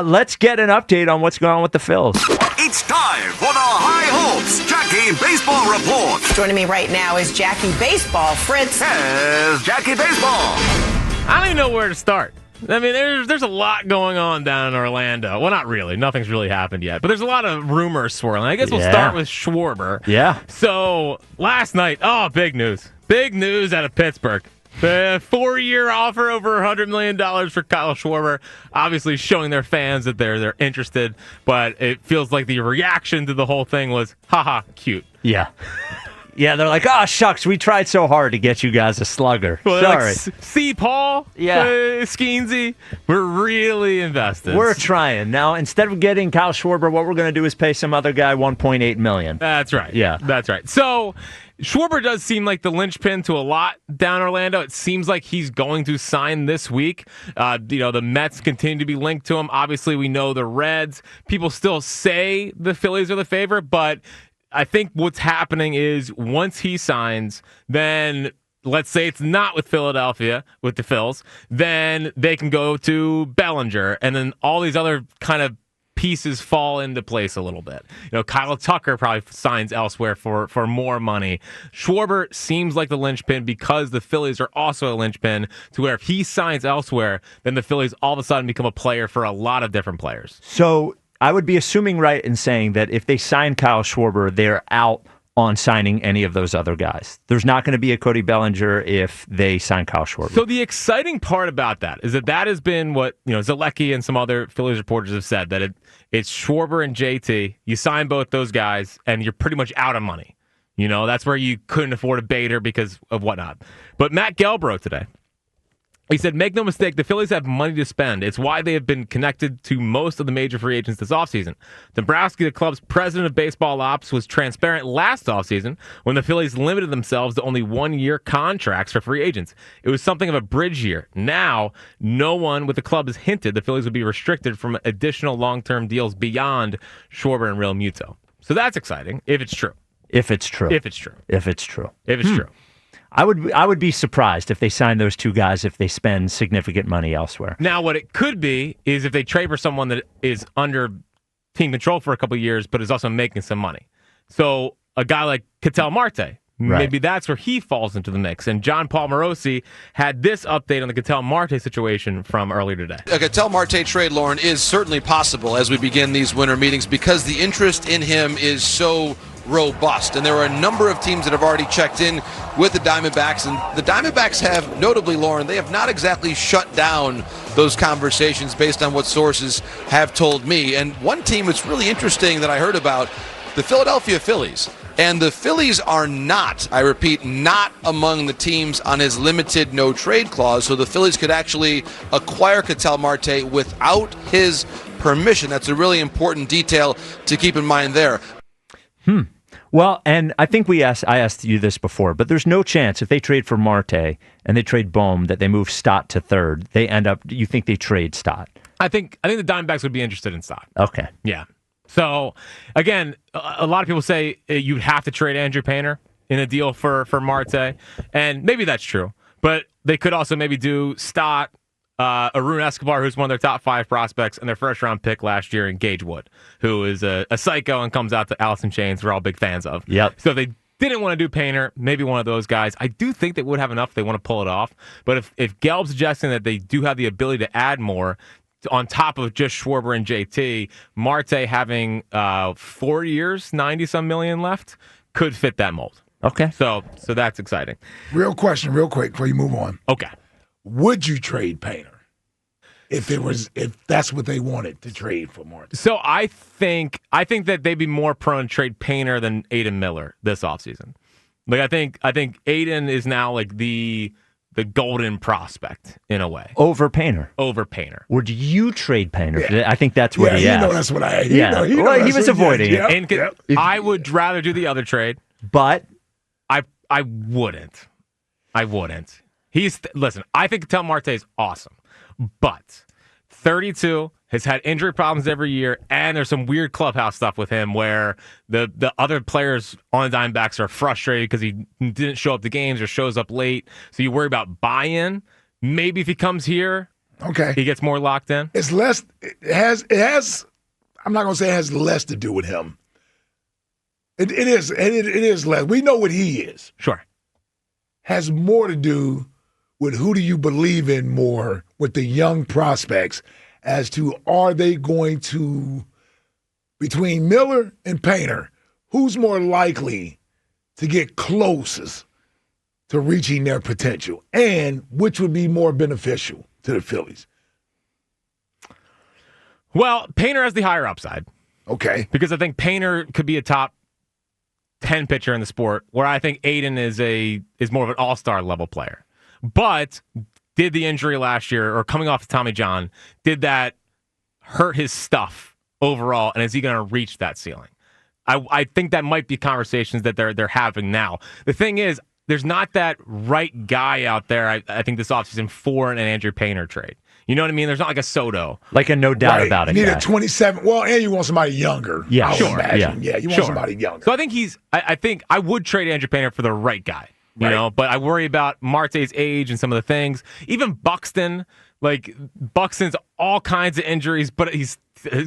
Let's get an update on what's going on with the Phils. It's time for the High Hopes Jackie Baseball Report. Joining me right now is Jackie Baseball. Fritz. Here's Jackie Baseball. I don't even know where to start. I mean, there's a lot going on down in Orlando. Well, not really. Nothing's really happened yet. But there's a lot of rumors swirling. I guess we'll start with Schwarber. Yeah. So, last night, big news. Big news out of Pittsburgh. The 4-year offer over $100 million for Kyle Schwarber, obviously showing their fans that they're interested, but it feels like the reaction to the whole thing was, haha, cute. Yeah. Yeah, they're like, oh, shucks, we tried so hard to get you guys a slugger. Well, sorry. Like, see, Paul? Yeah. Skeensy? We're really invested. We're trying. Now, instead of getting Kyle Schwarber, what we're going to do is pay some other guy $1.8 million. That's right. Yeah. That's right. So, Schwarber does seem like the linchpin to a lot down Orlando. It seems like he's going to sign this week. The Mets continue to be linked to him. Obviously, we know the Reds. People still say the Phillies are the favorite, but I think what's happening is once he signs, then let's say it's not with Philadelphia, with the Phils, then they can go to Bellinger, and then all these other kind of pieces fall into place a little bit. Kyle Tucker probably signs elsewhere for more money. Schwarber seems like the linchpin because the Phillies are also a linchpin to where if he signs elsewhere, then the Phillies all of a sudden become a player for a lot of different players. So I would be assuming right in saying that if they sign Kyle Schwarber, they're out on signing any of those other guys. There's not going to be a Cody Bellinger if they sign Kyle Schwarber. So the exciting part about that is that has been what Zalecki and some other Phillies reporters have said, that it's Schwarber and JT. You sign both those guys, and you're pretty much out of money. That's where you couldn't afford a Bader because of whatnot. But Matt Gelb wrote today. He said, make no mistake, the Phillies have money to spend. It's why they have been connected to most of the major free agents this offseason. Dombrowski, the club's president of baseball ops, was transparent last offseason when the Phillies limited themselves to only 1-year contracts for free agents. It was something of a bridge year. Now, no one with the club has hinted the Phillies would be restricted from additional long-term deals beyond Schwarber and Real Muto. So that's exciting, if it's true. If it's true. If it's true. If it's true. If it's true. I would be surprised if they sign those two guys if they spend significant money elsewhere. Now, what it could be is if they trade for someone that is under team control for a couple of years, but is also making some money. So a guy like Ketel Marte, maybe that's where he falls into the mix. And John Paul Morosi had this update on the Ketel Marte situation from earlier today. A Ketel Marte trade, Lauren, is certainly possible as we begin these winter meetings because the interest in him is so robust, and there are a number of teams that have already checked in with the Diamondbacks, and the Diamondbacks have, notably, Lauren, they have not exactly shut down those conversations based on what sources have told me. And one team that's really interesting that I heard about, the Philadelphia Phillies. And the Phillies are not, I repeat, not among the teams on his limited no-trade clause, so the Phillies could actually acquire Ketel Marte without his permission. That's a really important detail to keep in mind there. Well, and I think I asked you this before, but there's no chance if they trade for Marte and they trade Bohm that they move Stott to third. You think they trade Stott? I think the Diamondbacks would be interested in Stott. Okay. Yeah. So, again, a lot of people say you'd have to trade Andrew Painter in a deal for Marte, and maybe that's true. But they could also maybe do Stott, Arun Escobar, who's one of their top 5 prospects, and their first-round pick last year in Gage Wood, who is a psycho and comes out to Alice in Chains we're all big fans of. Yep. So if they didn't want to do Painter, maybe one of those guys. I do think they would have enough if they want to pull it off. But if Gelb's suggesting that they do have the ability to add more on top of just Schwarber and JT, Marte having 4 years, 90-some million left, could fit that mold. Okay. So that's exciting. Real question, real quick, before you move on. Okay. Would you trade Painter if that's what they wanted to trade for Marte? So I think that they'd be more prone to trade Painter than Aiden Miller this offseason. Like I think Aiden is now like the golden prospect in a way. Over Painter. Would you trade Painter? Yeah. I think that's what he asked. Know that's what I. He was avoiding it. Yep. I would rather do the other trade, but I wouldn't. Listen, I think Ketel Marte is awesome, but 32, has had injury problems every year, and there's some weird clubhouse stuff with him where the other players on the Diamondbacks are frustrated because he didn't show up to games or shows up late, so you worry about buy-in. Maybe if he comes here, Okay. He gets more locked in? It's less. It has. I'm not going to say it has less to do with him. It is less. We know what he is. Sure. Has more to do with who do you believe in more with the young prospects as to are they going to, between Miller and Painter, who's more likely to get closest to reaching their potential and which would be more beneficial to the Phillies? Well, Painter has the higher upside. Okay. Because I think Painter could be a top 10 pitcher in the sport, where I think Aiden is more of an all-star level player. But did the injury last year, or coming off of Tommy John, did that hurt his stuff overall, and is he going to reach that ceiling? I think that might be conversations that they're having now. The thing is, there's not that right guy out there, I think, this offseason for an Andrew Painter trade. You know what I mean? There's not like a Soto. Like a no doubt about it. You need guy. a 27. Well, and you want somebody younger. Yeah, I would imagine. Yeah, you want somebody younger. So I think I think I would trade Andrew Painter for the right guy. You know, but I worry about Marte's age and some of the things. Even Buxton, like Buxton's all kinds of injuries, but he's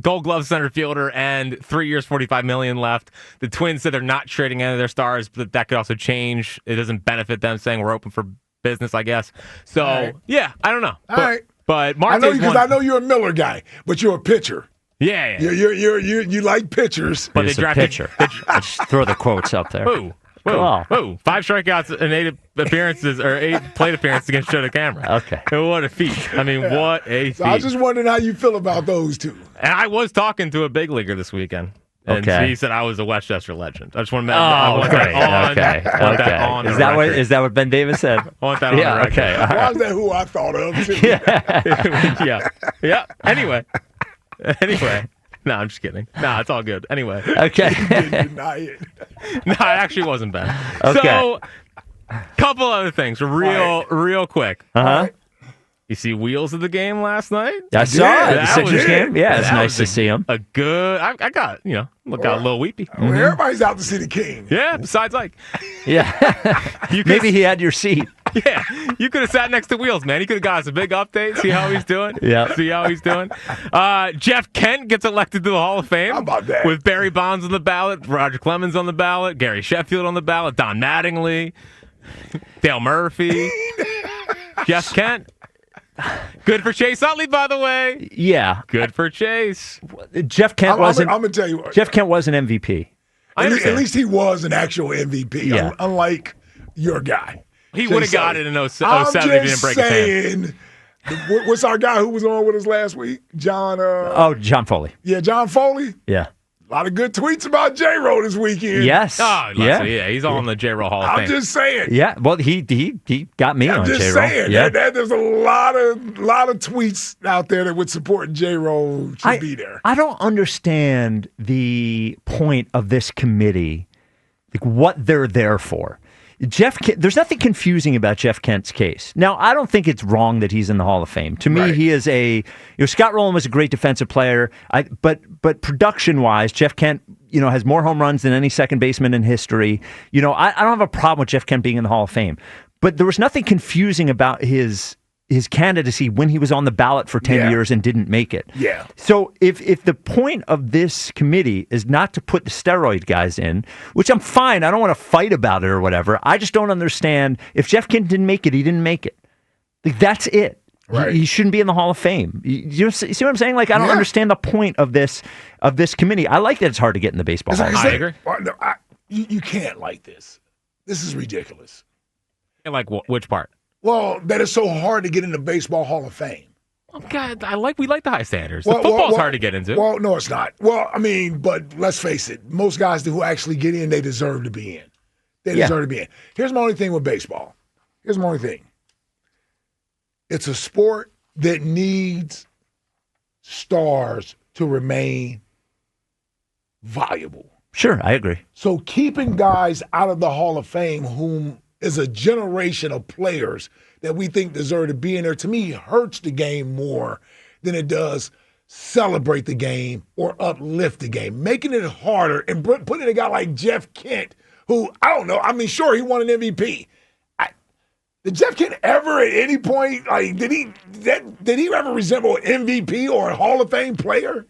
Gold Glove center fielder and 3 years, $45 million left. The Twins said they're not trading any of their stars, but that could also change. It doesn't benefit them, saying we're open for business, I guess. So yeah, I don't know. All right. But Marte, I know you're a Miller guy, but you're a pitcher. Yeah. You like pitchers. But they He's a drafted pitcher. Just throw the quotes up there. Who? 5 strikeouts and 8 appearances or 8 plate appearances against Joe DeCamara. Okay. What a feat. I mean, what a feat. So I was just wondering how you feel about those two. And I was talking to a big leaguer this weekend. And he said I was a Westchester legend. I just want to mention that. Is that what Ben Davis said? I want that on the record. Okay. Why is that who I thought of? Too? Yeah. Anyway. No, I'm just kidding. No, it's all good. Anyway. Okay. Deny it. No, it actually wasn't Ben. Okay. So, couple other things, real quick. Uh-huh. You see Wheels of the game last night? I saw it. The Sixers was game. Yeah, it's nice to see him. A good. I got got a little weepy. Well, everybody's out to see the king. Yeah. Besides, Yeah. Maybe he had your seat. Yeah, you could have sat next to Wheels, man. He could have got us a big update. See how he's doing. Yeah. See how he's doing. Jeff Kent gets elected to the Hall of Fame. How about that? With Barry Bonds on the ballot, Roger Clemens on the ballot, Gary Sheffield on the ballot, Don Mattingly, Dale Murphy, Jeff Kent. Good for Chase Utley, by the way. Yeah. Good for Chase. Jeff Kent wasn't. I'm gonna tell you. Jeff Kent was an MVP. At least he was an actual MVP. Yeah. Unlike your guy. He would have got it in 07 if he didn't break his hand. What's our guy who was on with us last week? John. John Foley. Yeah, John Foley. Yeah. A lot of good tweets about J-Roll this weekend. Yes. Oh, yeah. He's all in the J-Roll Hall of Fame. I'm just saying. Yeah. Well, he got me on J-Roll. I'm just saying. Yeah. There's a lot of tweets out there that would support J-Roll should be there. I don't understand the point of this committee, like what they're there for. There's nothing confusing about Jeff Kent's case. Now, I don't think it's wrong that he's in the Hall of Fame. To me, he is Scott Rowland was a great defensive player, but production-wise, Jeff Kent, has more home runs than any second baseman in history. I don't have a problem with Jeff Kent being in the Hall of Fame. But there was nothing confusing about his candidacy when he was on the ballot for 10 years and didn't make it. Yeah. So if the point of this committee is not to put the steroid guys in, which I'm fine, I don't want to fight about it or whatever. I just don't understand. If Jeff Kent didn't make it, he didn't make it. Like, that's it. Right. He shouldn't be in the Hall of Fame. You see what I'm saying? Like, I don't understand the point of this committee. I like that it's hard to get in the baseball Hall of Fame. I agree. No, you can't like this. This is ridiculous. Like which part? Well, that is so hard to get in the Baseball Hall of Fame. Oh, God, we like the high standards. Football's hard to get into. Well, no, it's not. Well, I mean, but let's face it. Most guys who actually get in, they deserve to be in. They deserve to be in. Here's my only thing with baseball. Here's my only thing. It's a sport that needs stars to remain valuable. Sure, I agree. So keeping guys out of the Hall of Fame whom is a generation of players that we think deserve to be in there, to me, hurts the game more than it does celebrate the game or uplift the game. Making it harder and putting a guy like Jeff Kent, who, I don't know, I mean, sure, he won an MVP. Did Jeff Kent ever at any point, like, did he ever resemble an MVP or a Hall of Fame player?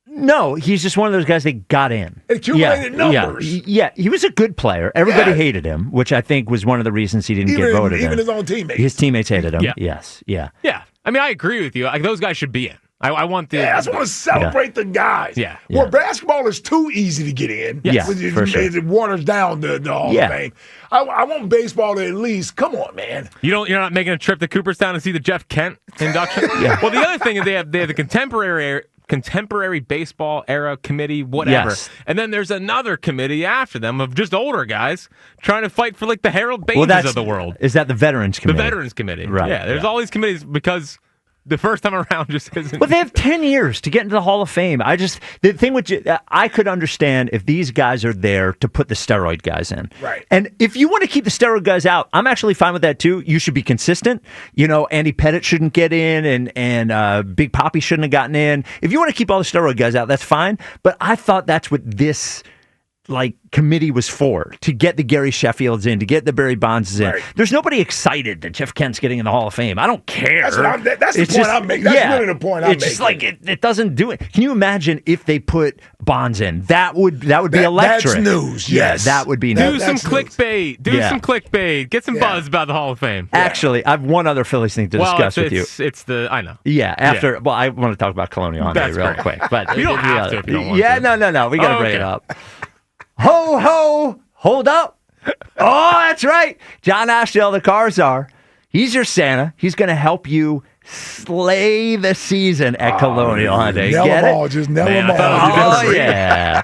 No, he's just one of those guys that got in. Accumulated numbers. Yeah, he was a good player. Everybody hated him, which I think was one of the reasons he didn't get voted in. Even his own teammates. His teammates hated him. Yeah. Yes, yeah. Yeah. I mean, I agree with you. Like, those guys should be in. I want the. I just want to celebrate the guys. Yeah. Well, basketball is too easy to get in. Yeah, for sure. It waters down the Hall of Fame. I want baseball to at least, come on, man. You're not making a trip to Cooperstown to see the Jeff Kent induction? Yeah. Well, the other thing is they have the contemporary baseball era committee, whatever. Yes. And then there's another committee after them of just older guys trying to fight for like the Harold Baines of the world. Is that the Veterans Committee? The Veterans Committee. Right. Yeah, there's all these committees because the first time around just isn't. Well, they have 10 years to get into the Hall of Fame. The thing with I could understand if these guys are there to put the steroid guys in. Right. And if you want to keep the steroid guys out, I'm actually fine with that too. You should be consistent. Andy Pettit shouldn't get in and Big Papi shouldn't have gotten in. If you want to keep all the steroid guys out, that's fine. But I thought that's what this committee was for, to get the Gary Sheffields in, to get the Barry Bonds in. Right. There's nobody excited that Jeff Kent's getting in the Hall of Fame. I don't care. That's the point I'm making. That's really the point I'm making. It's just like it doesn't do it. Can you imagine if they put Bonds in? That would be electric. That's news. Yes, that would be news. Do some clickbait. Some clickbait. Get some buzz about the Hall of Fame. Actually, I have one other Phillies thing to discuss with you. I know. Yeah. Well, I want to talk about Colonial Hyundai real quick, but you don't have to. If you don't want to. No. We got to bring it up. Ho, ho, hold up. Oh, that's right. John Ashdale, the car czar. He's your Santa. He's going to help you slay the season at Colonial Hyundai. Just nail them all. Oh, yeah.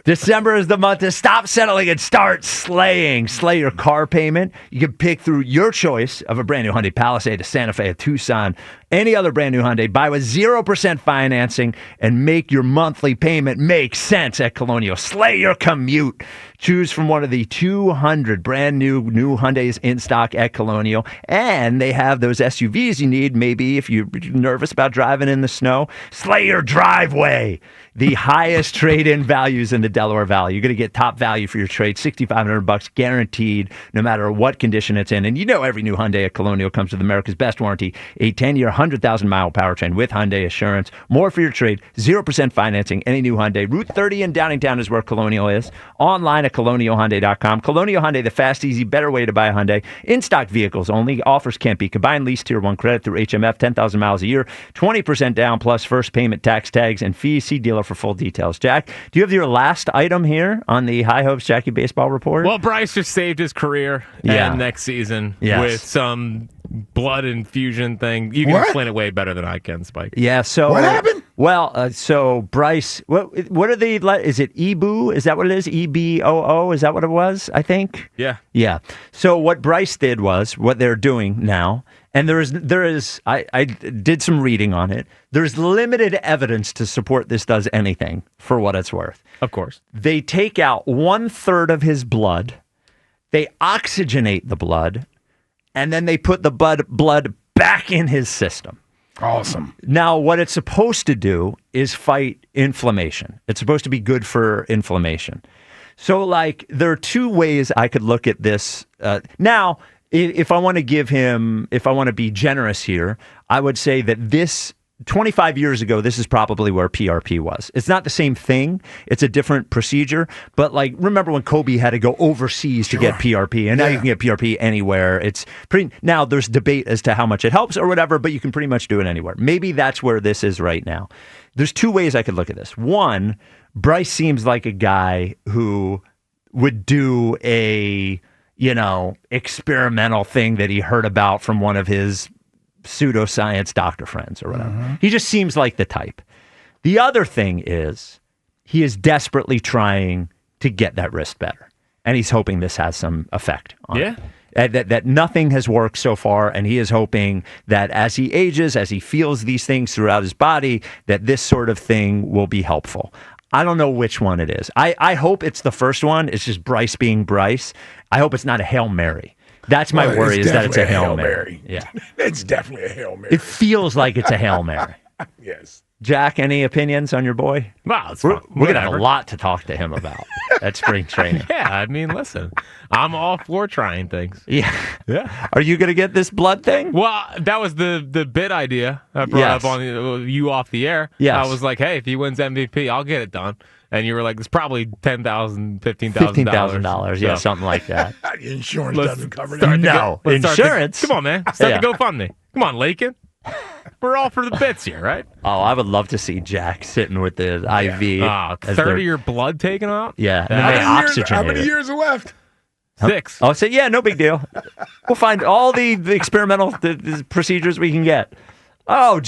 December is the month to stop settling and start slaying. Slay your car payment. You can pick through your choice of a brand new Hyundai Palisade, a Santa Fe, a Tucson, any other brand new Hyundai. Buy with 0% financing and make your monthly payment make sense at Colonial. Slay your commute. Choose from one of the 200 brand new Hyundais in stock at Colonial. And they have those SUVs you need, maybe if you're nervous about driving in the snow. Slay your driveway. The highest trade-in values in the Delaware Valley. You're going to get top value for your trade, $6,500 guaranteed, no matter what condition it's in. And every new Hyundai at Colonial comes with America's best warranty, a 10-year, 100,000-mile powertrain with Hyundai Assurance. More for your trade, 0% financing, any new Hyundai. Route 30 in Downingtown is where Colonial is. Online at colonialhyundai.com. Colonial Hyundai, the fast, easy, better way to buy a Hyundai. In-stock vehicles only. Offers can't be combined. Lease Tier 1 credit through HMF, 10,000 miles a year, 20% down plus first payment, tax, tags, and fees. See dealer for full details. Jack, do you have your last item here on the High Hopes Jackie Baseball Report? Well, Bryce just saved his career and next season with some blood infusion thing. You can explain it way better than I can, Spike. Yeah, so... What happened? Well, so Bryce, what are the... Is it EBOO? Is that what it is? EBOO? Is that what it was, I think? Yeah. Yeah. So what Bryce did was, what they're doing now... And there is. I did some reading on it. There's limited evidence to support this does anything, for what it's worth. Of course. They take out 1/3 of his blood, they oxygenate the blood, and then they put the blood back in his system. Awesome. Now, what it's supposed to do is fight inflammation. It's supposed to be good for inflammation. So, there are two ways I could look at this. Now, if I want to be generous here, I would say that this 25 years ago, this is probably where PRP was. It's not the same thing. It's a different procedure. But remember when Kobe had to go overseas to get PRP, and now you can get PRP anywhere. Now there's debate as to how much it helps or whatever, but you can pretty much do it anywhere. Maybe that's where this is right now. There's two ways I could look at this. One, Bryce seems like a guy who would do a experimental thing that he heard about from one of his pseudoscience doctor friends or whatever. Mm-hmm. He just seems like the type. The other thing is he is desperately trying to get that wrist better. And he's hoping this has some effect on it. That nothing has worked so far, and he is hoping that as he ages, as he feels these things throughout his body, that this sort of thing will be helpful. I don't know which one it is. I hope it's the first one. It's just Bryce being Bryce. I hope it's not a Hail Mary. That's my worry, is that it's a Hail Mary. Yeah. It's definitely a Hail Mary. It feels like it's a Hail Mary. Yes. Jack, any opinions on your boy? Well, it's We're fun. going to have a Whatever. lot to talk to him about at spring training. Yeah, I mean, listen, I'm all for trying things. Yeah. Yeah. Are you going to get this blood thing? Well, that was the bid idea I brought Yes. up on you off the air. Yes. I was like, hey, if he wins MVP, I'll get it done. And you were like, it's probably $10,000, $15,000. $15,000. Yeah, something like that. Insurance Let's doesn't cover start that. to No, let's start to- insurance. Come on, man. Start Yeah. the GoFundMe. Come on, Lakin. We're all for the bits here, right? Oh, I would love to see Jack sitting with the IV. Oh, as third their- of your blood taken out? Yeah. And Yeah. then they How oxygenate many it. years are left? 6. I'll say, yeah, no big deal. We'll find all the experimental the procedures we can get. Oh,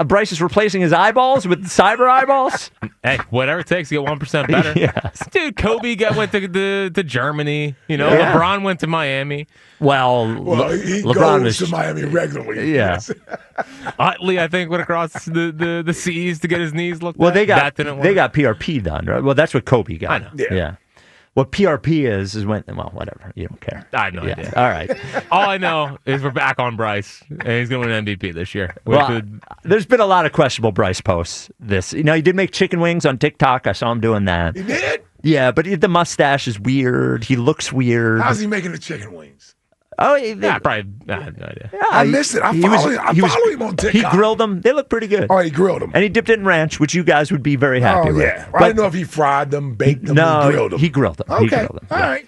Bryce is replacing his eyeballs with cyber eyeballs? Hey, whatever it takes to get 1% better. Yes. Dude, Kobe went to Germany. You know, Yeah. LeBron went to Miami. Well, He LeBron goes is... to Miami regularly. Yeah. Utley, I think, went across the seas to get his knees looked Well, at. they That didn't work. got PRP done, right? Well, that's what Kobe got. I know. Yeah. What PRP is when, well, whatever. You don't care. I have no idea. All right. All I know is we're back on Bryce, and he's going to win MVP this year. Well, there's been a lot of questionable Bryce posts. He did make chicken wings on TikTok. I saw him doing that. He did? Yeah, but the mustache is weird. He looks weird. How's he making the chicken wings? Oh, probably. I have no idea. I missed it. I follow him on TikTok. He grilled them. They look pretty good. Oh, he grilled them. And he dipped it in ranch, which you guys would be very happy Oh, with. yeah. I didn't know if he fried them, baked them, No, or grilled them. he grilled them. Okay. He grilled them. All right.